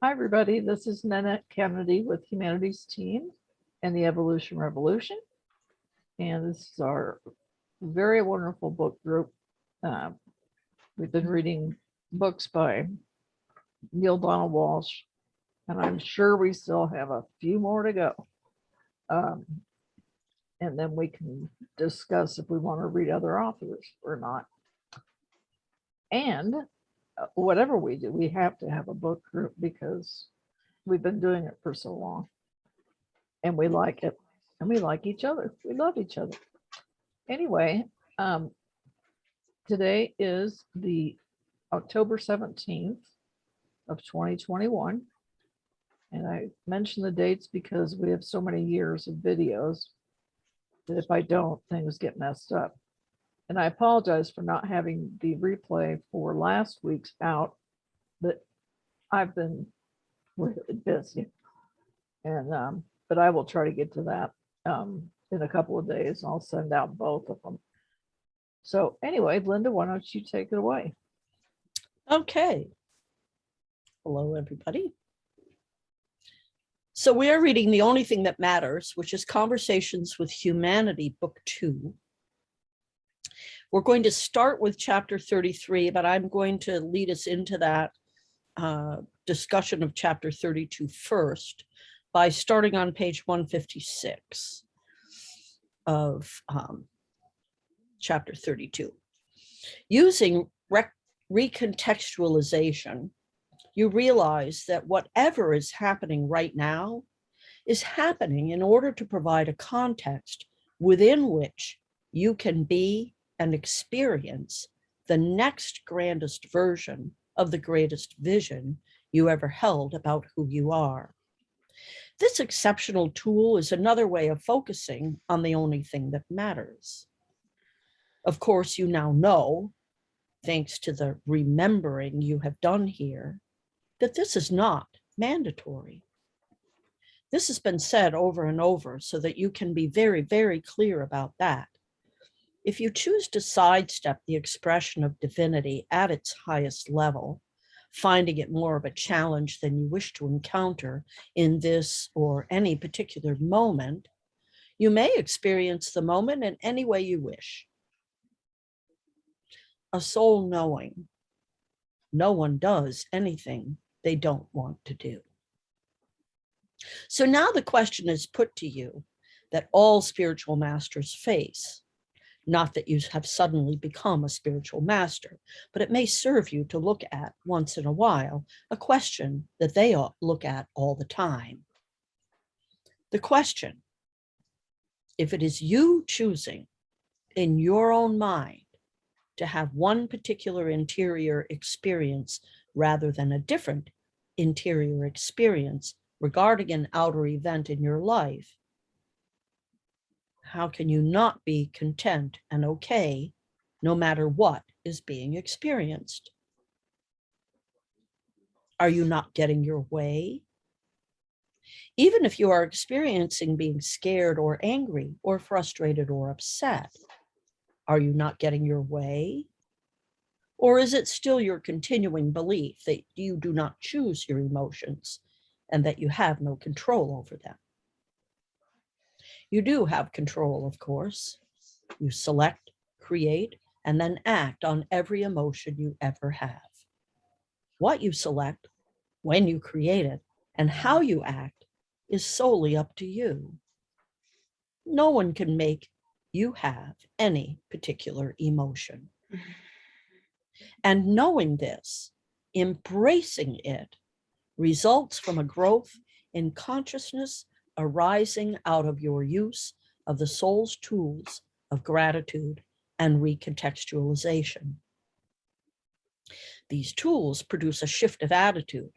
Hi, everybody. This is Nannette Kennedy with Humanities Team and the Evolution Revolution. And this is our very wonderful book group. We've been reading books by Neale Walsch, and I'm sure we still have a few more to go. And then we can discuss if we want to read other authors or not. And whatever we do, we have to have a book group because we've been doing it for so long. And we like it. And we like each other. We love each other. Anyway, today is the October 17th of 2021. And I mention the dates because we have so many years of videos that if I don't, things get messed up. And I apologize for not having the replay for last week's out, but I've been really busy. And but I will try to get to that in a couple of days. I'll send out both of them. So anyway, Lynda, why don't you take it away? Okay. Hello, everybody. So we are reading The Only Thing That Matters, which is Conversations with Humanity, Book 2. We're going to start with chapter 33, but I'm going to lead us into that discussion of chapter 32 first by starting on page 156 of chapter 32. Using recontextualization, you realize that whatever is happening right now is happening in order to provide a context within which you can be and experience the next grandest version of the greatest vision you ever held about who you are. This exceptional tool is another way of focusing on the only thing that matters. Of course, you now know, thanks to the remembering you have done here, that this is not mandatory. This has been said over and over so that you can be very, very clear about that. If you choose to sidestep the expression of divinity at its highest level, finding it more of a challenge than you wish to encounter in this or any particular moment, you may experience the moment in any way you wish. A soul knowing, no one does anything they don't want to do. So now the question is put to you that all spiritual masters face. Not that you have suddenly become a spiritual master, but it may serve you to look at once in a while a question that they look at all the time. The question, if it is you choosing in your own mind to have one particular interior experience rather than a different interior experience regarding an outer event in your life, how can you not be content and okay no matter what is being experienced? Are you not getting your way? Even if you are experiencing being scared or angry or frustrated or upset, are you not getting your way? Or is it still your continuing belief that you do not choose your emotions and that you have no control over them? You do have control, of course. You select, create, and then act on every emotion you ever have. What you select, when you create it, and how you act is solely up to you. No one can make you have any particular emotion. And knowing this, embracing it, results from a growth in consciousness arising out of your use of the soul's tools of gratitude and recontextualization. These tools produce a shift of attitude,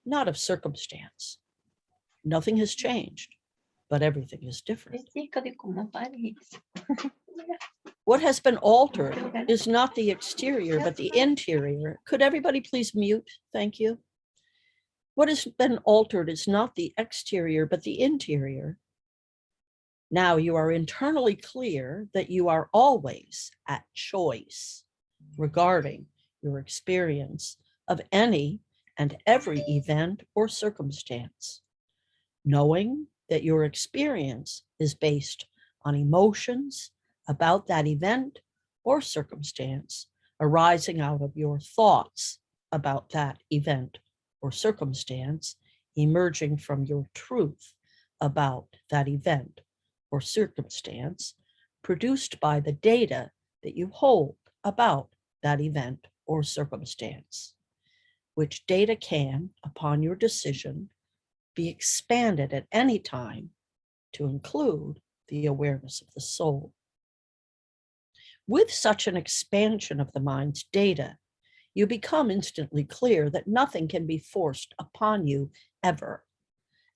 not of circumstance. Nothing has changed, but everything is different. What has been altered is not the exterior, but the interior. Could everybody please mute? Thank you. What has been altered is not the exterior, but the interior. Now you are internally clear that you are always at choice regarding your experience of any and every event or circumstance, knowing that your experience is based on emotions about that event or circumstance arising out of your thoughts about that event or circumstance, emerging from your truth about that event or circumstance, produced by the data that you hold about that event or circumstance, which data can, upon your decision, be expanded at any time to include the awareness of the soul. With such an expansion of the mind's data, you become instantly clear that nothing can be forced upon you ever,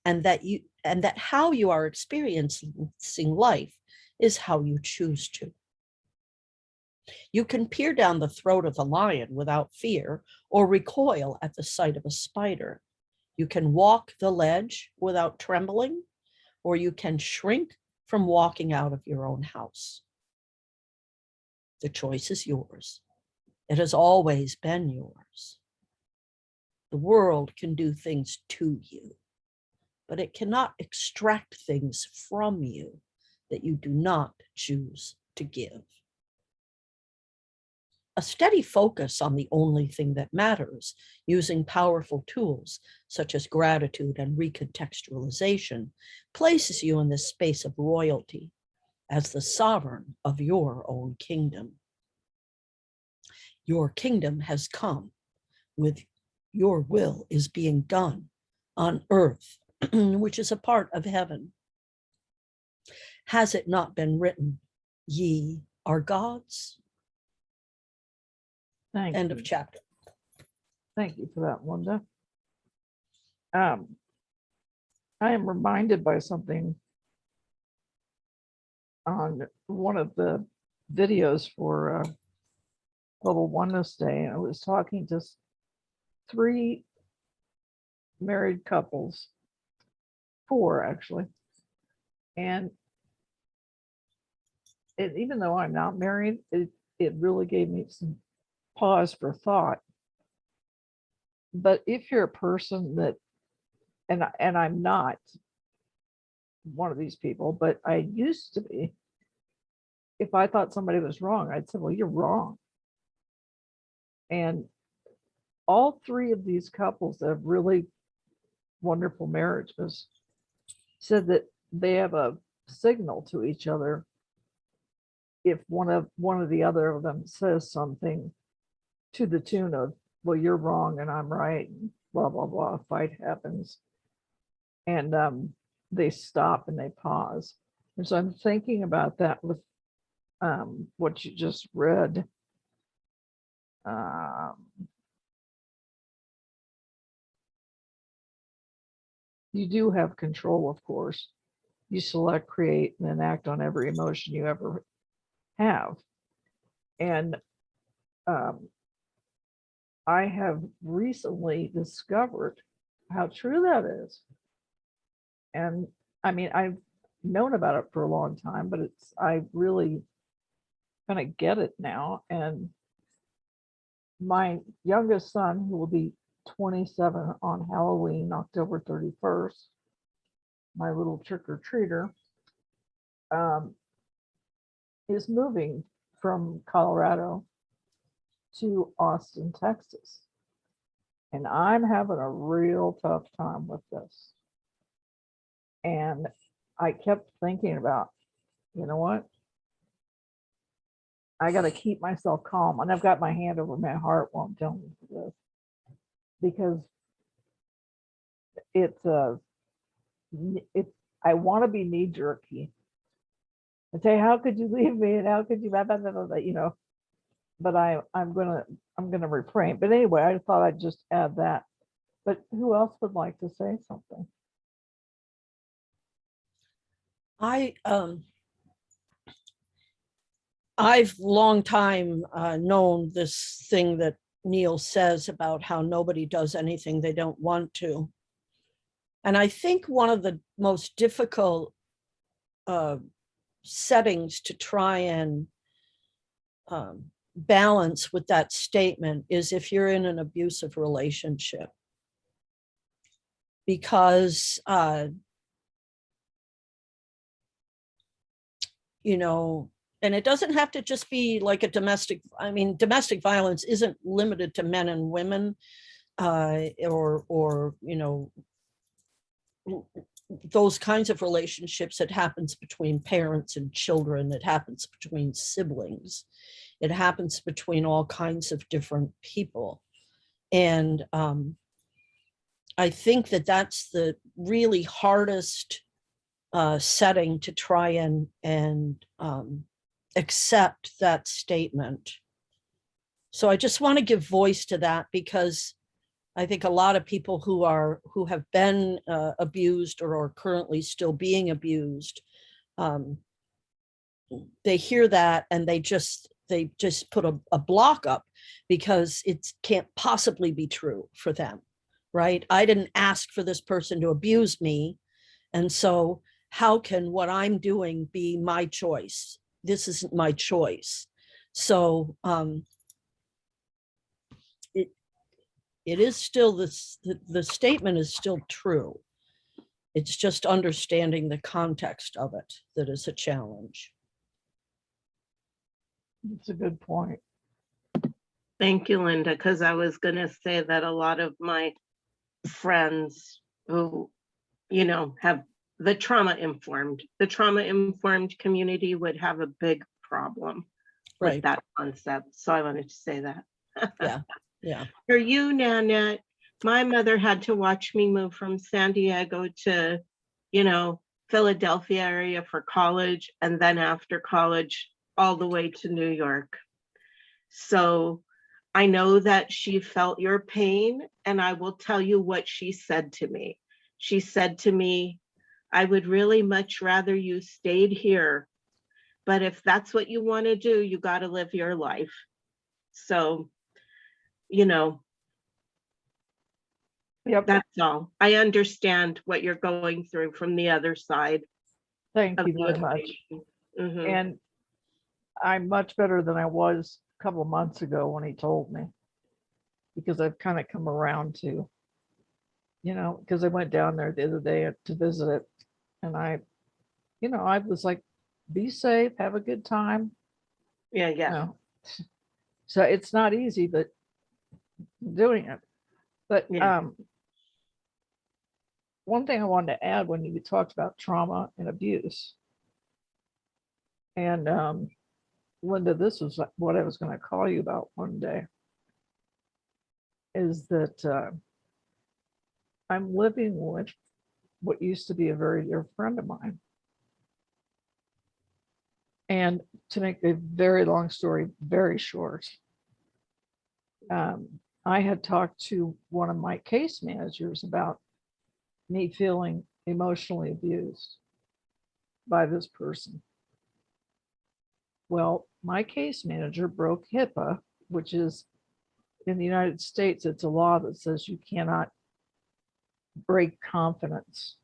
and that how you are experiencing life is how you choose to. You can peer down the throat of the lion without fear or recoil at the sight of a spider. You can walk the ledge without trembling, or you can shrink from walking out of your own house. The choice is yours. It has always been yours. The world can do things to you, but it cannot extract things from you that you do not choose to give. A steady focus on the only thing that matters, using powerful tools such as gratitude and recontextualization, places you in this space of royalty as the sovereign of your own kingdom. Your kingdom has come with your will is being done on earth, which is a part of heaven. Has it not been written, ye are gods? End of chapter. Thank you for that, Lynda. I am reminded by something on one of the videos for Global Oneness Day. I was talking to 3 married couples, 4 actually, and even though I'm not married, it really gave me some pause for thought. But if you're a person that, and I'm not one of these people, but I used to be, if I thought somebody was wrong, I'd say, well, you're wrong. And all 3 of these couples that have really wonderful marriages said that they have a signal to each other if one of the other of them says something to the tune of, well, you're wrong and I'm right, and blah blah blah, fight happens, and they stop and they pause. And so I'm thinking about that with what you just read. You do have control, of course. You select, create, and then act on every emotion you ever have. And I have recently discovered how true that is. And I mean, I've known about it for a long time, but I really kind of get it now. And my youngest son, who will be 27 on Halloween, October 31st, my little trick-or-treater, is moving from Colorado to Austin, Texas. And I'm having a real tough time with this. And I kept thinking about, you know what? I got to keep myself calm. And I've got my hand over my heart while I'm telling you this, because I want to be knee jerky and say, how could you leave me? And how could you, blah, blah, blah, blah, you know, but I'm gonna refrain. But anyway, I thought I'd just add that. But who else would like to say something? I've long time known this thing that Neale says about how nobody does anything they don't want to. And I think one of the most difficult settings to try and balance with that statement is if you're in an abusive relationship. because, you know, and it doesn't have to just be like a domestic, I mean, domestic violence isn't limited to men and women, or, you know, those kinds of relationships. It happens between parents and children. It happens between siblings. It happens between all kinds of different people. And I think that that's the really hardest setting to try and accept that statement. So I just want to give voice to that, because I think a lot of people who have been abused or are currently still being abused, they hear that and they just put a block up, because it can't possibly be true for them, right? I didn't ask for this person to abuse me, and so how can what I'm doing be my choice? This isn't my choice. So it is still this, the statement is still true. It's just understanding the context of it that is a challenge. It's a good point. Thank you, Lynda, because I was going to say that a lot of my friends who, you know, have the trauma informed community would have a big problem with that concept. So I wanted to say that. Yeah. Yeah. For you, Nannette, my mother had to watch me move from San Diego to, you know, Philadelphia area for college, and then after college, all the way to New York. So I know that she felt your pain, and I will tell you what she said to me. She said to me, I would really much rather you stayed here, but if that's what you want to do, you got to live your life. So, you know, Yep. that's all. I understand what you're going through from the other side. Thank you very much. Mm-hmm. And I'm much better than I was a couple of months ago when he told me, because I've kind of come around to, you know, because I went down there the other day to visit it, and I was like, be safe, have a good time. Yeah. You know. So it's not easy, but doing it. But one thing I wanted to add when you talked about trauma and abuse, and Lynda, this was what I was going to call you about one day, is that I'm living with what used to be a very dear friend of mine. And to make a very long story very short, I had talked to one of my case managers about me feeling emotionally abused by this person. Well, my case manager broke HIPAA, which is, in the United States, it's a law that says you cannot break confidence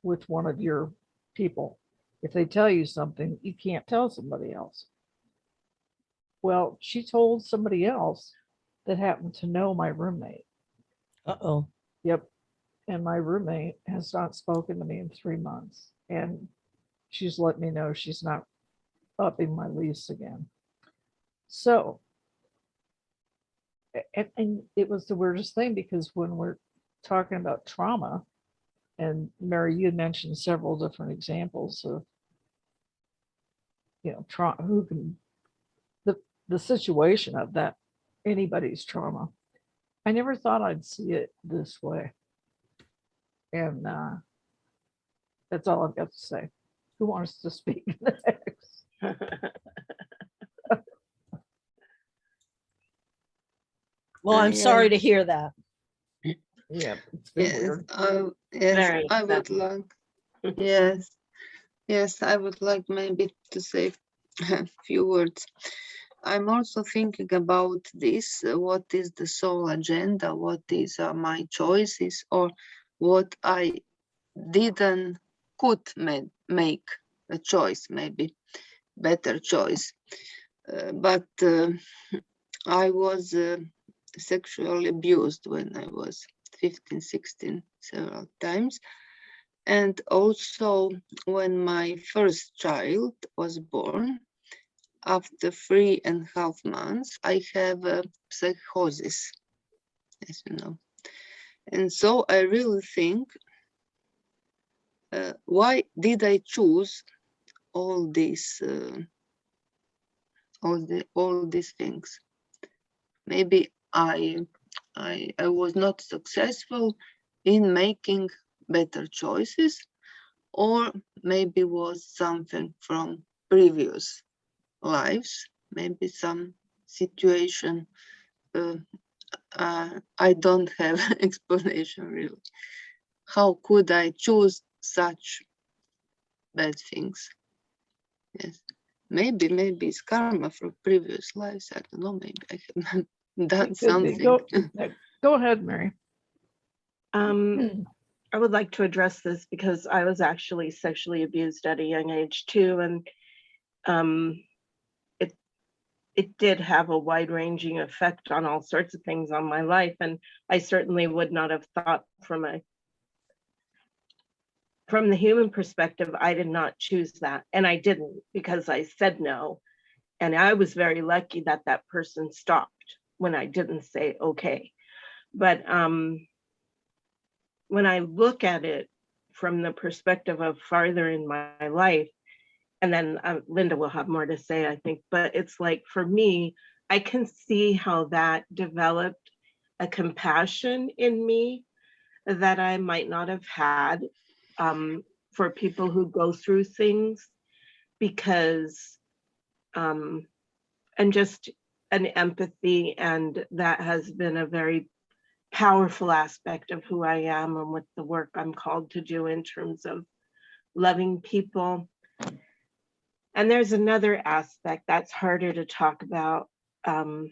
with one of your people. If they tell you something, you can't tell somebody else. Well, she told somebody else that happened to know my roommate. Uh-oh. Yep. And my roommate has not spoken to me in 3 months. And she's let me know she's not upping my lease again. So, and it was the weirdest thing, because when we're talking about trauma, and Mary, you had mentioned several different examples of, you know, trauma, who can, the situation of that, anybody's trauma. I never thought I'd see it this way. And that's all I've got to say. Who wants to speak next? Well, I'm sorry to hear that. Yeah, it's been weird. I would like, yes, I would like maybe to say a few words. I'm also thinking about this, what is the soul agenda, what is my choices, or what I could make a choice, maybe better choice. But I was sexually abused when I was 15, 16 several times. And also when my first child was born, after 3.5 months, I have a psychosis, as you know. And so I really think, why did I choose all these things? Maybe I was not successful in making better choices, or maybe was something from previous lives, maybe some situation. I don't have explanation really. How could I choose such bad things? Yes, maybe it's karma from previous lives. I don't know. Maybe I have done It could be. something. Go ahead, Mary. I would like to address this because I was actually sexually abused at a young age too, and it did have a wide-ranging effect on all sorts of things on my life, and I certainly would not have thought from the human perspective, I did not choose that, and I didn't, because I said no, and I was very lucky that that person stopped when I didn't say okay. But when I look at it from the perspective of farther in my life, and then Lynda will have more to say, I think, but it's like, for me, I can see how that developed a compassion in me that I might not have had for people who go through things, because, and just an empathy, and that has been a very powerful aspect of who I am and with the work I'm called to do in terms of loving people. And there's another aspect that's harder to talk about. God.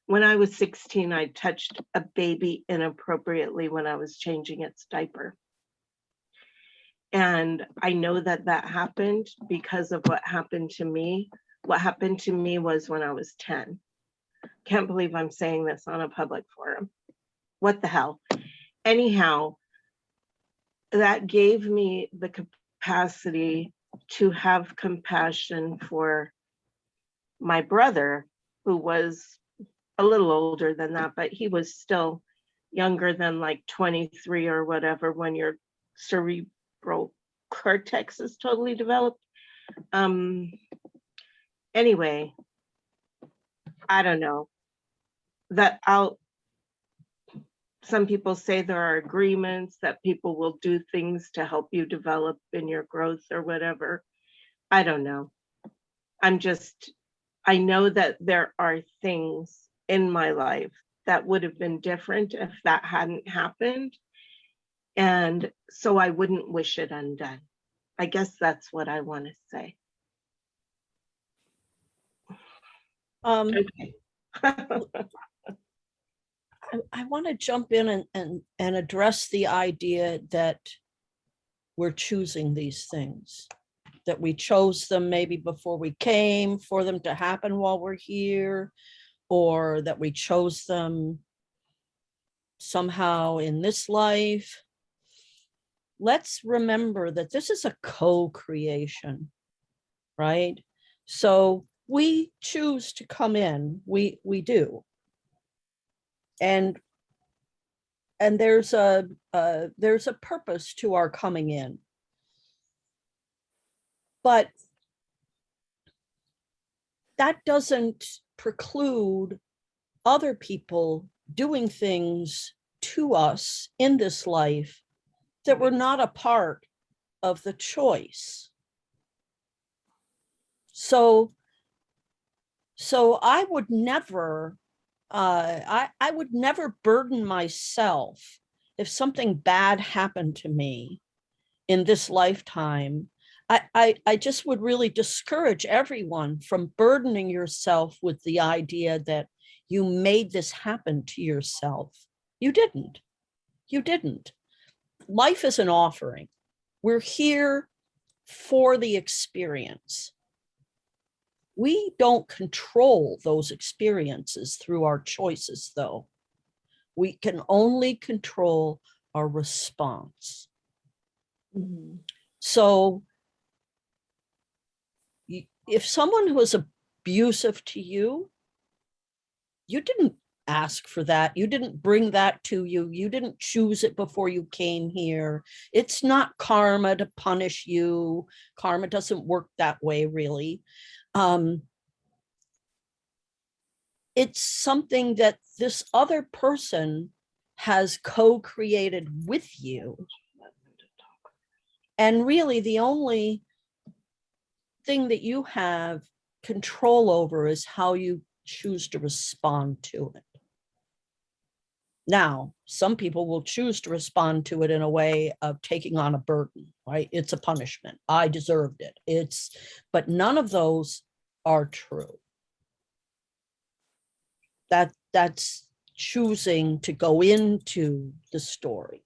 When I was 16, I touched a baby inappropriately when I was changing its diaper. And I know that that happened because of what happened to me. What happened to me was when I was 10. Can't believe I'm saying this on a public forum. What the hell? Anyhow, that gave me the capacity to have compassion for my brother, who was a little older than that, but he was still younger than like 23 or whatever when your cerebral cortex is totally developed. Anyway, I don't know. Some people say there are agreements that people will do things to help you develop in your growth or whatever. I don't know. I know that there are things in my life that would have been different if that hadn't happened. And so I wouldn't wish it undone. I guess that's what I want to say. Okay. I want to jump in and address the idea that we're choosing these things, that we chose them maybe before we came for them to happen while we're here, or that we chose them somehow in this life. Let's remember that this is a co-creation, right? So we choose to come in, we do. And there's a purpose to our coming in. But that doesn't preclude other people doing things to us in this life that were not a part of the choice. So I would never, I would never burden myself if something bad happened to me in this lifetime. I just would really discourage everyone from burdening yourself with the idea that you made this happen to yourself. You didn't. life is an offering. We're here for the experience. We don't control those experiences through our choices, though. We can only control our response. Mhm. So if someone was abusive to you, you didn't ask for that. You didn't bring that to you. You didn't choose it before you came here. It's not karma to punish you. Karma doesn't work that way, really. It's something that this other person has co-created with you. And really, the only thing that you have control over is how you choose to respond to it. Now, some people will choose to respond to it in a way of taking on a burden, right? It's a punishment. I deserved it. But none of those are true. That's choosing to go into the story,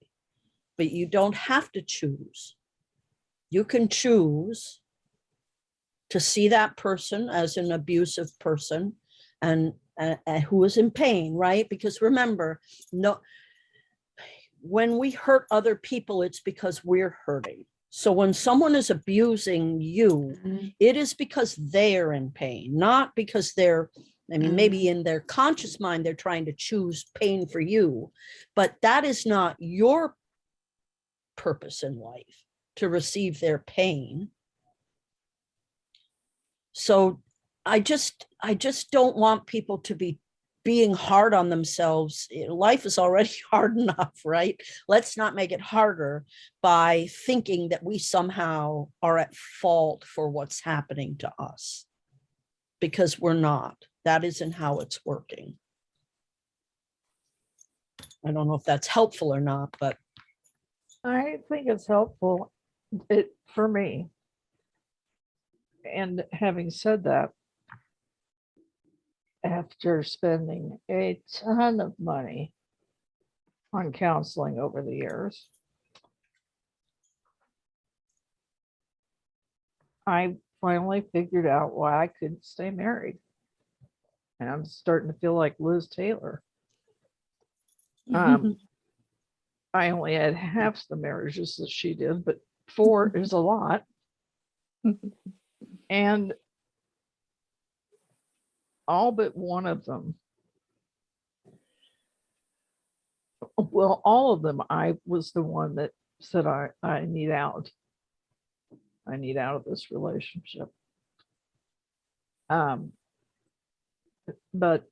but you don't have to choose. You can choose to see that person as an abusive person and who is in pain, right? Because remember, when we hurt other people, it's because we're hurting. So when someone is abusing you, it is because they're in pain, not because maybe in their conscious mind, they're trying to choose pain for you, but that is not your purpose in life, to receive their pain. So I just don't want people to be being hard on themselves. Life is already hard enough, right? Let's not make it harder by thinking that we somehow are at fault for what's happening to us, because we're not. That isn't how it's working. I don't know if that's helpful or not, but I think it's helpful for me. And having said that, after spending a ton of money on counseling over the years, I finally figured out why I couldn't stay married. And I'm starting to feel like Liz Taylor. I only had half the marriages that she did, but 4 is a lot. And all but one of them, well, all of them, I was the one that said, I need out. I need out of this relationship. But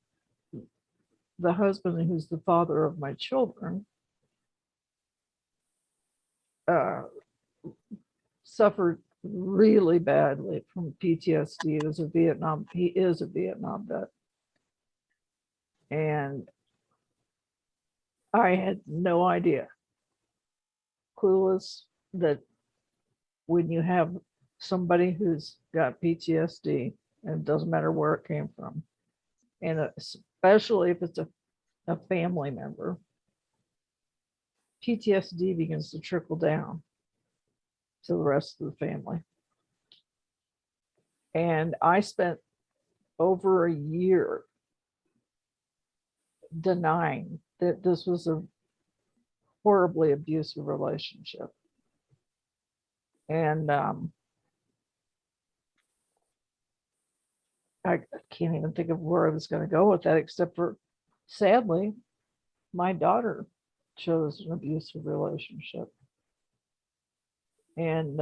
the husband, who's the father of my children, suffered really badly from PTSD. He is a Vietnam vet. And I had no idea, clueless, that when you have somebody who's got PTSD, and it doesn't matter where it came from, and especially if it's a family member, PTSD begins to trickle down to the rest of the family. And I spent over a year denying that this was a horribly abusive relationship. And I can't even think of where I was going to go with that, except for, sadly, my daughter chose an abusive relationship. And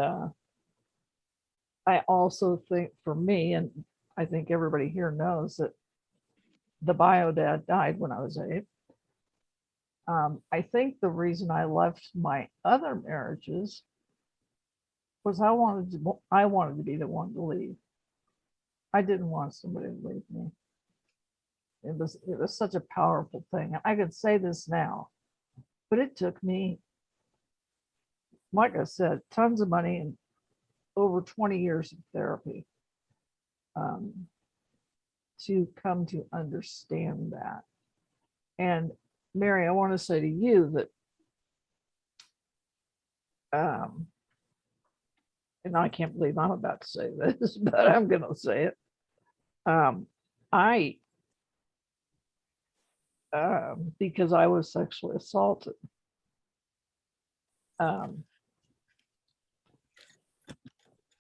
I also think, for me, and I think everybody here knows, that the bio dad died when I was 8. I think the reason I left my other marriages was I wanted to be the one to leave. I didn't want somebody to leave me. It was such a powerful thing. I could say this now, but it took me, like I said, tons of money and over 20 years of therapy to come to understand that. And Mary, I want to say to you that um, and I can't believe I'm about to say this, but I'm going to say it. I, because I was sexually assaulted,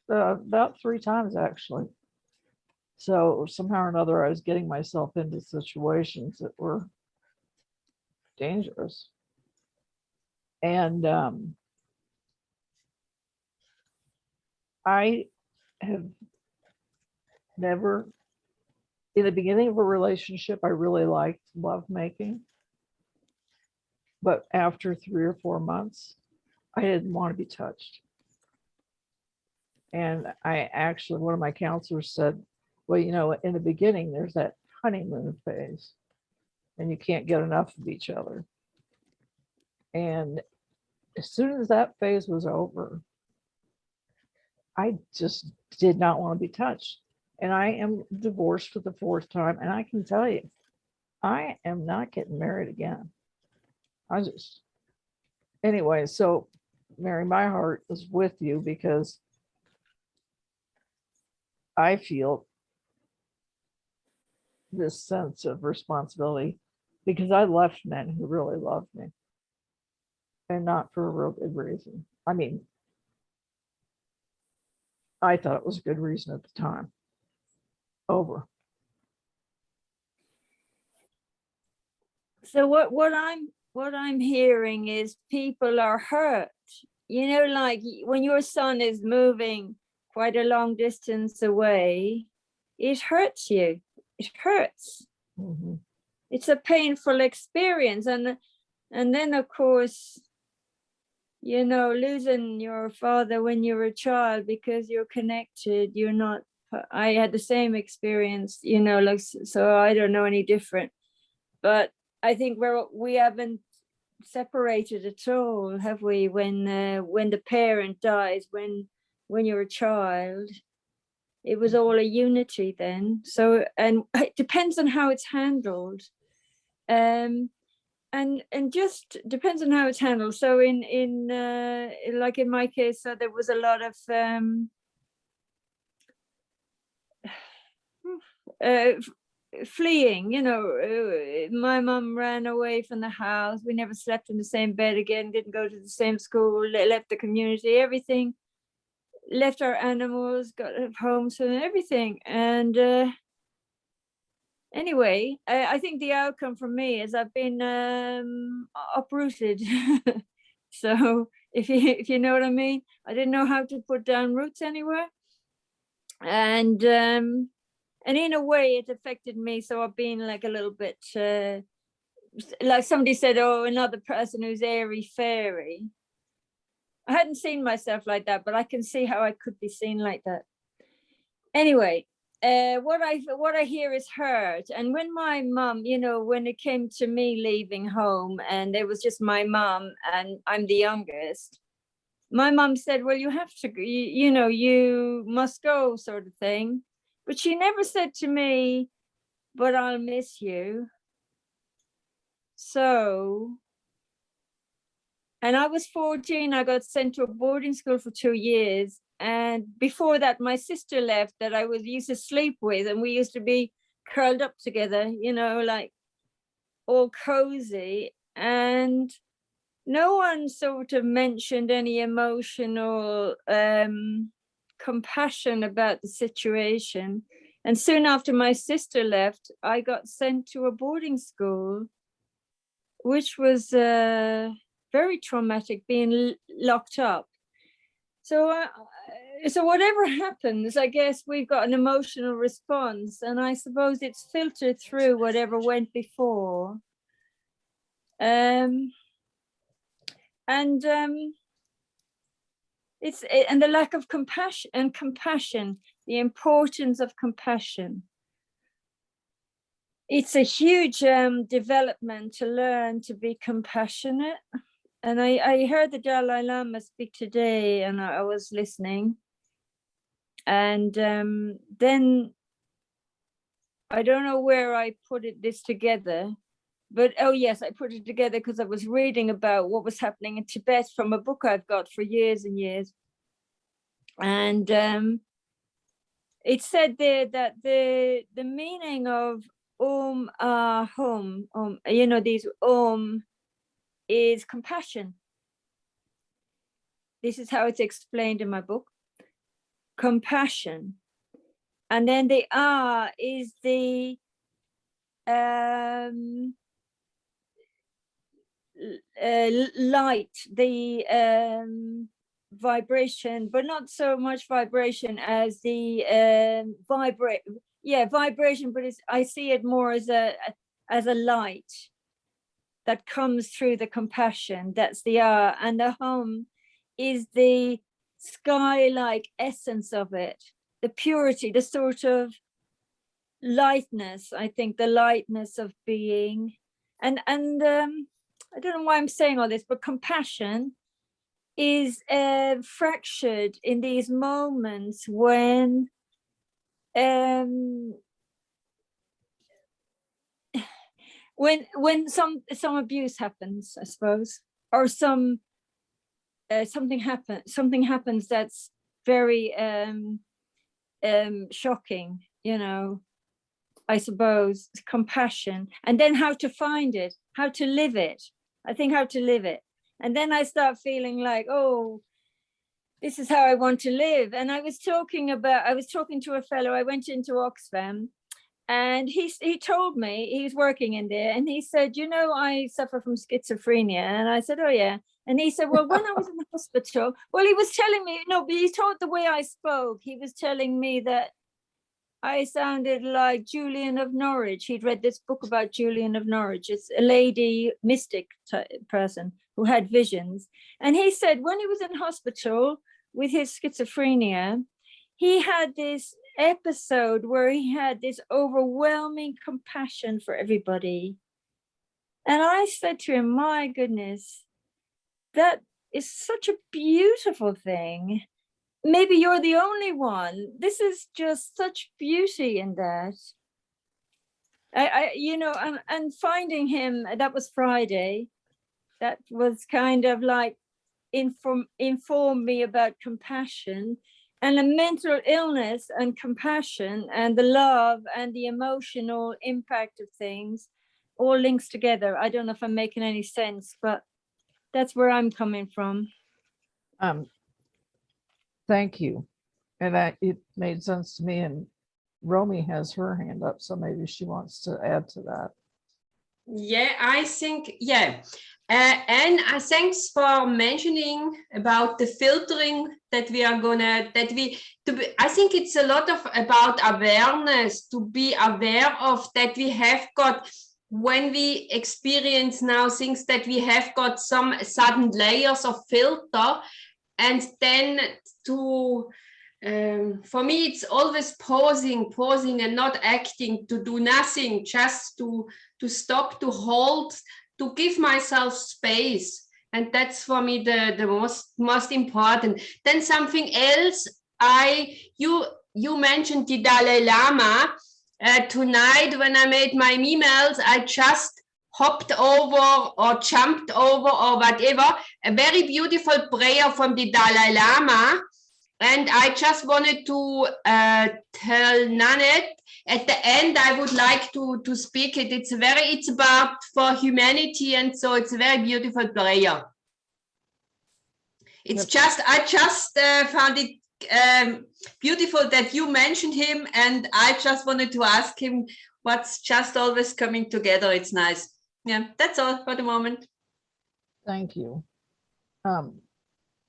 about 3 times actually. So somehow or another, I was getting myself into situations that were dangerous. And I have never, in the beginning of a relationship, I really liked lovemaking. But after 3 or 4 months, I didn't want to be touched. And I actually, one of my counselors said, well, you know, in the beginning, there's that honeymoon phase, and you can't get enough of each other. And as soon as that phase was over, I just did not want to be touched. And I am divorced for the 4th time. And I can tell you, I am not getting married again. Anyway, so Mary, my heart is with you because I feel this sense of responsibility because I left men who really loved me and not for a real good reason. I mean, I thought it was a good reason at the time. Over. So what I'm hearing is people are hurt. You know, like when your son is moving quite a long distance away, it hurts you. It hurts. Mhm. It's a painful experience. And then of course, you know, losing your father when you're a child because you're connected, you're not, I had the same experience, you know, like, so I don't know any different, but I think we haven't separated at all, have we? When the parent dies, when you're a child, it was all a unity then. So, and it depends on how it's handled. And just depends on how it's handled. So in like in my case, so there was a lot of fleeing, you know. My mum ran away from the house. We never slept in the same bed again, didn't go to the same school, left the community, everything, left our animals, got homes and everything. And anyway, I think the outcome for me is I've been uprooted. So if you know what I mean, I didn't know how to put down roots anywhere. And in a way it affected me. So I've been like a little bit, like somebody said, oh, another person who's airy fairy. I hadn't seen myself like that, but I can see how I could be seen like that. Anyway, what I hear is hurt. And when my mum, you know, when it came to me leaving home and it was just my mum and I'm the youngest, my mum said, well, you have to, you know, you must go, sort of thing. But she never said to me, but I'll miss you. So, and I was 14, I got sent to a boarding school for 2 years. And before that, my sister left that I used to sleep with, and we used to be curled up together, you know, like all cozy. And no one sort of mentioned any emotional compassion about the situation. And soon after my sister left, I got sent to a boarding school, which was very traumatic, being locked up. So whatever happens, I guess we've got an emotional response, and I suppose it's filtered through whatever went before. It's the lack of compassion, the importance of compassion. It's a huge development to learn to be compassionate. And I heard the Dalai Lama speak today, and I was listening. And then I don't know where I put this together, But oh yes, I put it together because I was reading about what was happening in Tibet from a book I've got for years and years. And it said there that the meaning of hum, you know, these is compassion. This is how it's explained in my book. Compassion. And then the is the light, the vibration, but not so much vibration as the vibration, but I see it more as a light that comes through the compassion. That's the and the hum is the sky-like essence of it, the purity, the sort of lightness, I think, the lightness of being. And I don't know why I'm saying all this, but compassion is fractured in these moments when some abuse happens, I suppose, or something happens that's very shocking, you know, I suppose. Compassion, and then how to find it, how to live it. I think how to live it. And then I start feeling like, oh, this is how I want to live. And I was talking to a fellow, I went into Oxfam, and he told me, he's working in there, and he said, you know, I suffer from schizophrenia. And I said, oh yeah. And he said, well, when I was in the hospital, well, he was telling me, no, but he told the way I spoke, he was telling me that I sounded like Julian of Norwich. He'd read this book about Julian of Norwich. It's a lady mystic type person who had visions. And he said when he was in hospital with his schizophrenia, he had this episode where he had this overwhelming compassion for everybody. And I said to him, my goodness, that is such a beautiful thing. Maybe you're the only one. This is just such beauty in that. You know, and finding him, that was Friday. That was kind of like inform me about compassion and the mental illness and compassion and the love and the emotional impact of things all links together. I don't know if I'm making any sense, but that's where I'm coming from. Thank you. And it made sense to me, and Romy has her hand up, so maybe she wants to add to that. Yeah, I think, yeah. And thanks for mentioning about the filtering that we are gonna, I think it's a lot about awareness, to be aware of that we have got, when we experience now things, that we have got some sudden layers of filter, and then to, for me, it's always pausing and not acting, to do nothing, just to stop, to hold, to give myself space. And that's for me the most important. Then something else, you mentioned the Dalai Lama. Tonight, when I made my emails, I just hopped over or jumped over or whatever, a very beautiful prayer from the Dalai Lama. And I just wanted to tell Nannette, at the end, I would like to speak it. It's about for humanity, and so it's a very beautiful prayer. It's just, I just found it beautiful that you mentioned him, and I just wanted to ask him what's just always coming together. It's nice. Yeah, that's all for the moment. Thank you.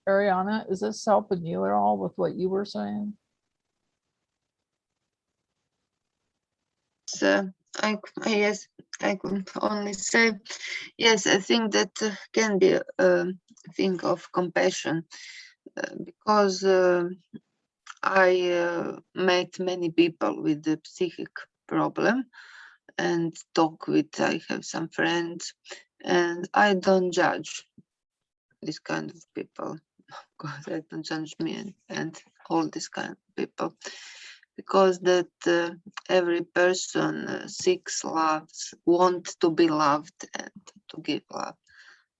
Ariana, is this helping you at all with what you were saying? So yes, I could only say, yes, I think that can be a thing of compassion, because I met many people with the psychic problem and I have some friends, and I don't judge this kind of people, because I don't judge me and all this kind of people. because that every person seeks loves, want to be loved and to give love,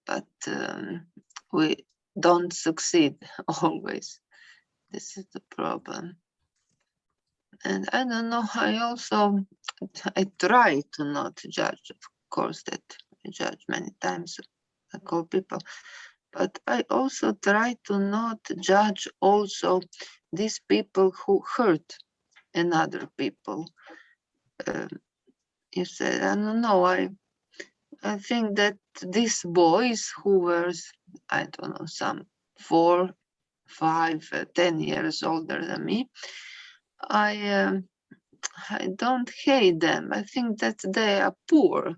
but we don't succeed always. This is the problem. And I don't know, I try to not judge, of course, that I judge many times, I call people, but I also try to not judge also these people who hurt another people. You said, I don't know, I think that these boys who were, I don't know, some 4, 5, 10 years older than me, I don't hate them. I think that they are poor,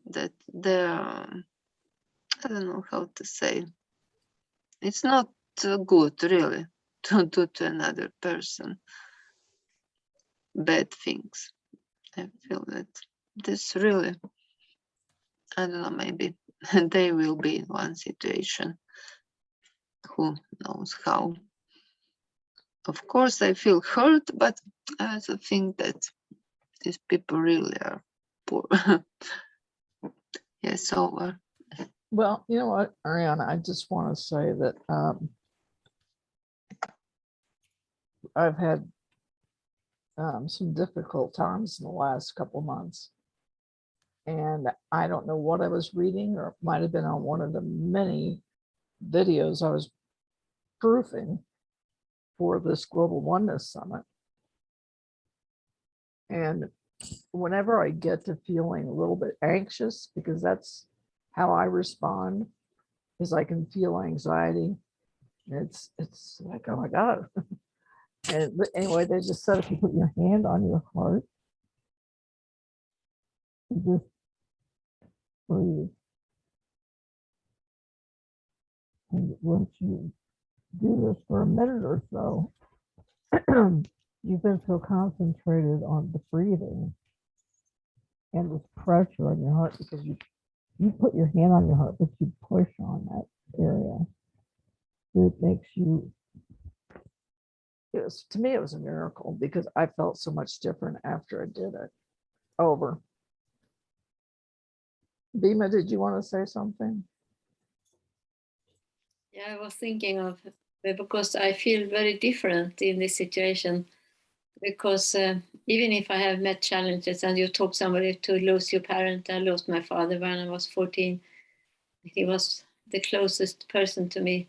that they're, I don't know how to say. It's not good, really, to do to another person bad things. I feel that this really, I don't know, maybe they will be in one situation. Who knows how? Of course, I feel hurt, but I also think that these people really are poor. Yes, over. Well, you know what, Ariana, I just want to say that I've had some difficult times in the last couple months. And I don't know what I was reading, or it might have been on one of the many videos I was proofing for this Global Oneness Summit. And whenever I get to feeling a little bit anxious, because that's how I respond, is I can feel anxiety. It's like, oh my God. And but anyway, they just said if you put your hand on your heart, and just breathe. And once you do this for a minute or so, you've been so concentrated on the breathing and this pressure on your heart, because you put your hand on your heart, but you push on that area. It makes you, to me, it was a miracle, because I felt so much different after I did it. Over. Bima, did you want to say something? Yeah, I was thinking of, because I feel very different in this situation, because even if I have met challenges, and you told somebody to lose your parent, I lost my father when I was 14. He was the closest person to me,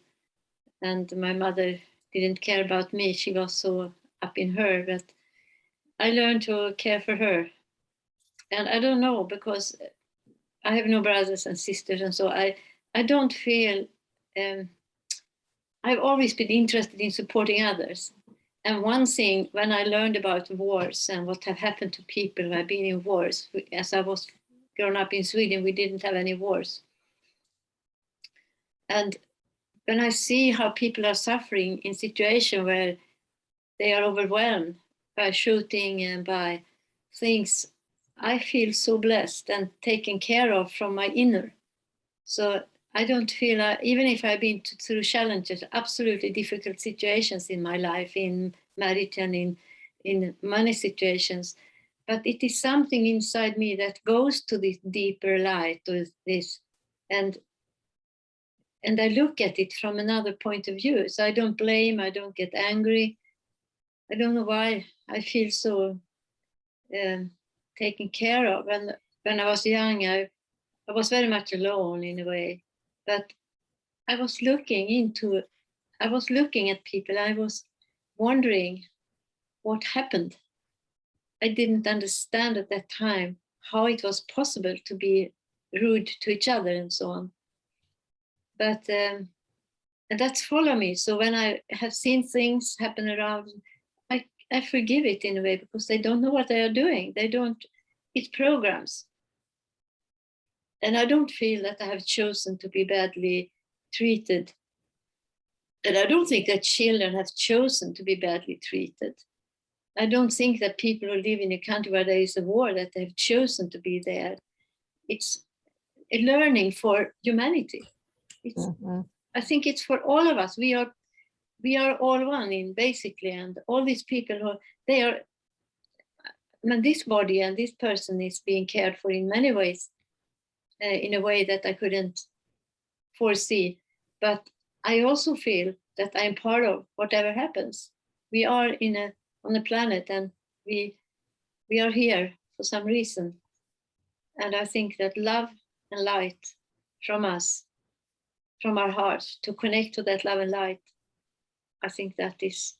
and my mother didn't care about me. She was so up in her, but I learned to care for her. And I don't know, because I have no brothers and sisters, and so I don't feel, I've always been interested in supporting others. And one thing, when I learned about wars and what have happened to people who have been in wars, as I was grown up in Sweden, we didn't have any wars. And when I see how people are suffering in situations where they are overwhelmed by shooting and by things, I feel so blessed and taken care of from my inner. So I don't feel, even if I've been through challenges, absolutely difficult situations in my life, in marriage and in money situations, but it is something inside me that goes to this deeper light, to this, and I look at it from another point of view. So I don't blame, I don't get angry. I don't know why I feel so taken care of. And when I was young, I was very much alone in a way, but I was looking at people. I was wondering what happened. I didn't understand at that time how it was possible to be rude to each other and so on. But and that's followed me. So when I have seen things happen around, I forgive it in a way, because they don't know what they are doing. It's programs. And I don't feel that I have chosen to be badly treated. And I don't think that children have chosen to be badly treated. I don't think that people who live in a country where there is a war, that they've chosen to be there. It's a learning for humanity. I think it's for all of us. We are we are all one in basically, and all these people who they are, and this body and this person is being cared for in many ways, in a way that I couldn't foresee. But I also feel that I'm part of whatever happens. We are on a planet, and we are here for some reason. And I think that love and light from us, from our hearts, to connect to that love and light, I think that is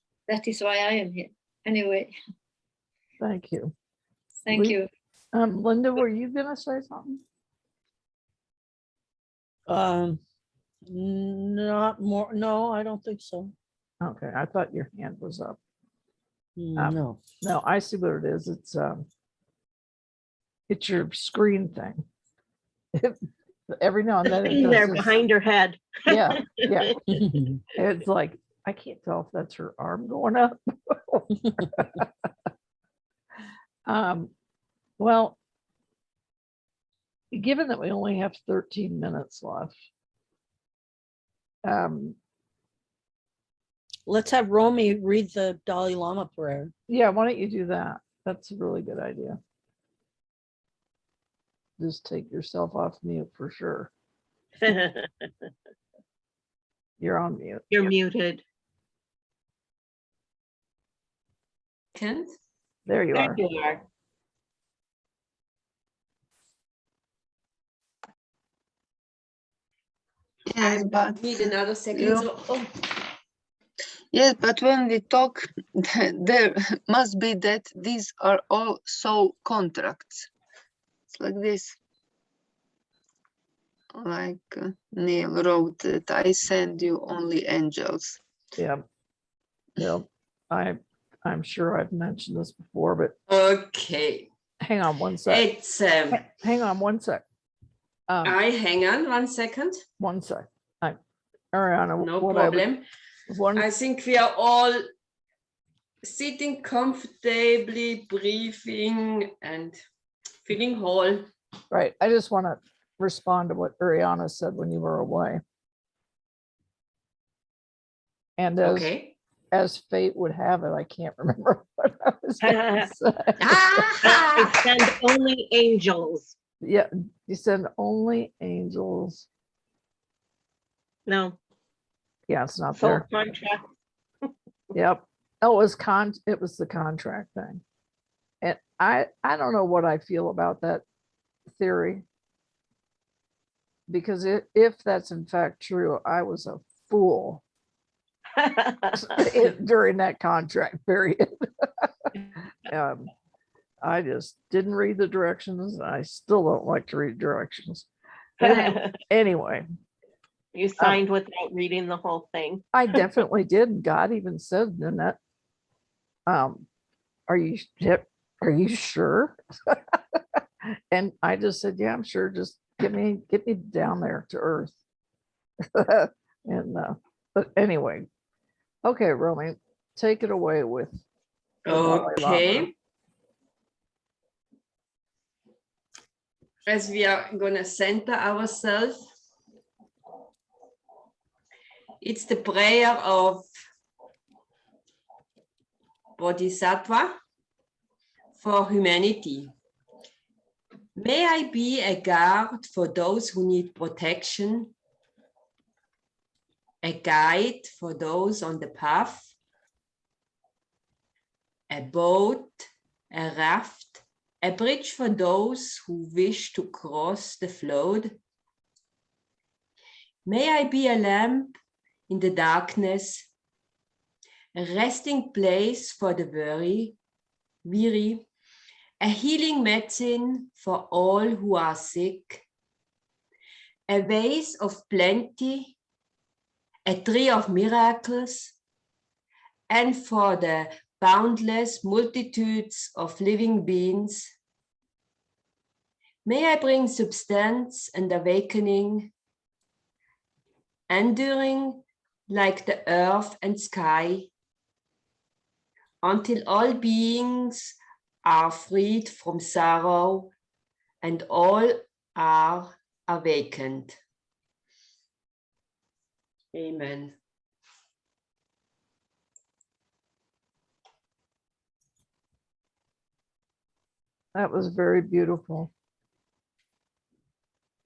why I am here. Anyway, Thank you. thank you. Lynda, were you gonna say something? Not more. No, I don't think so. Okay, I thought your hand was up. No. No, I see what it is. It's your screen thing. Every now and then it In does there this. behind her head. Yeah, yeah. It's like, I can't tell if that's her arm going up. Well, given that we only have 13 minutes left, Let's have Romy read the Dalai Lama prayer. yeah, why don't you do that? That's a really good idea. Just take yourself off mute for sure. You're on mute. You're muted. Can't? There you There are. you are. Yes, but Need another second. you- So, oh, yes, but when we talk, there must be that these are all soul contracts. It's like this. Like Neale wrote that I send you only angels. Yeah. Yeah. I'm sure I've mentioned this before, but okay. hang on one sec. It's Hang on one sec. I hang on 1 second. One sec. Ariana, No what I would- problem. one I think we are all sitting comfortably, breathing and feeling whole. right. I just want to respond to what Ariana said when you were away. And Okay. as fate would have it, I can't remember what I was gonna say. Ah! I send only angels. Yeah, you said only angels. No, Yeah, it's not soul there. contract. Yep. Oh, it was the contract thing. And I don't know what I feel about that theory. Because if that's in fact true, I was a fool during that contract period. I just didn't read the directions. I still don't like to read directions. Anyway, You signed without reading the whole thing. I definitely did. God even said, Nannette, are you sure? And I just said, yeah, I'm sure. Just get me down there to earth. And but anyway, okay, Romy, take it away with the Dalai Lama. Okay. As we are gonna center ourselves, it's the prayer of Bodhisattva for humanity. May I be a guard for those who need protection, a guide for those on the path, a boat, a raft, a bridge for those who wish to cross the flood. May I be a lamp in the darkness, a resting place for the weary, a healing medicine for all who are sick, a vase of plenty, a tree of miracles, and for the boundless multitudes of living beings. May I bring substance and awakening, enduring like the earth and sky, until all beings are freed from sorrow and all are awakened. Amen. That was very beautiful.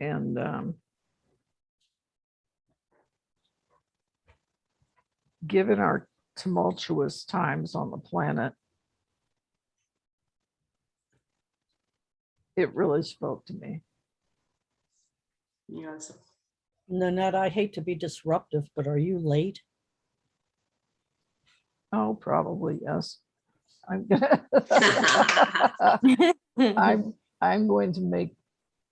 And given our tumultuous times on the planet, it really spoke to me. Yes. Nannette, I hate to be disruptive, but are you late? Oh, probably, yes. I'm gonna I'm going to make,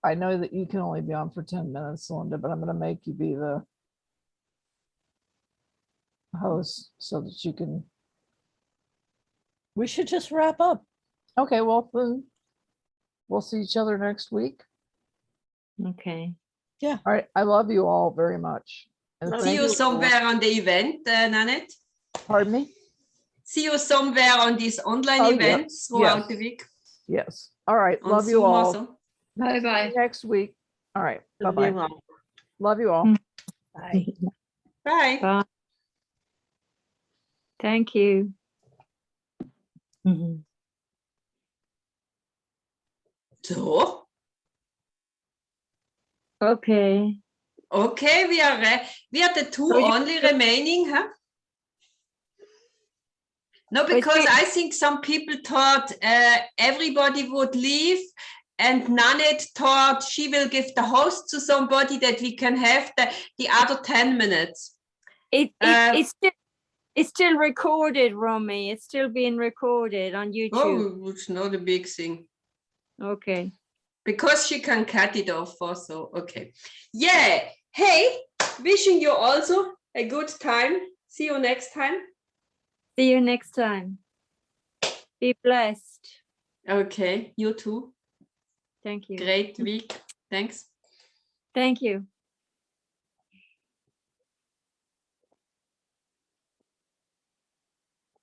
I know that you can only be on for 10 minutes, Lynda, but I'm gonna make you be the host so that you can, We should just wrap up. okay, well, then we'll see each other next week. Okay. All right, I love you all very much. And Love See thank you for- somewhere on the event, Nannette. Pardon me? See you somewhere on these online Oh, yeah. events throughout Yes. the week. Yes. All right, On love you Zoom all. also. Bye See bye. you next week. All right, Love you bye-bye. all. Love you all. Mm. Bye. Bye. Bye. Thank you. Mhm. So, Okay. okay, we are the two So you- only remaining, huh? No, But because you- I think some people thought everybody would leave, and Nannette thought she will give the host to somebody that we can have the other 10 minutes. It's still recorded, Romy. It's still being recorded on YouTube. Oh, it's not a big thing. Okay. Because she can cut it off also. Okay. Yeah. Hey, wishing you also a good time. See you next time. See you next time. Be blessed. Okay. You too. Thank you. Great week. Thanks. Thank you.